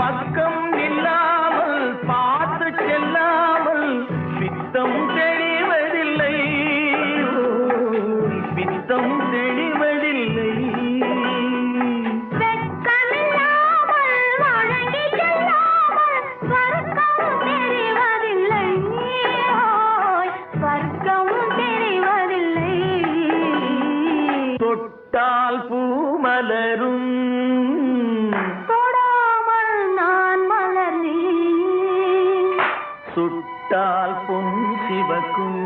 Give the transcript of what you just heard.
பக்கம் இல்லாமல் பார்த்து செல்லாமல் பித்தம் தெளிவதில்லை, பித்தம் தெளிவதில்லை. தொட்டால் பூ மலரும், தொடாமல் நான் மலர்ந்தேன். சுட்டால் பொன் சிவக்கும்,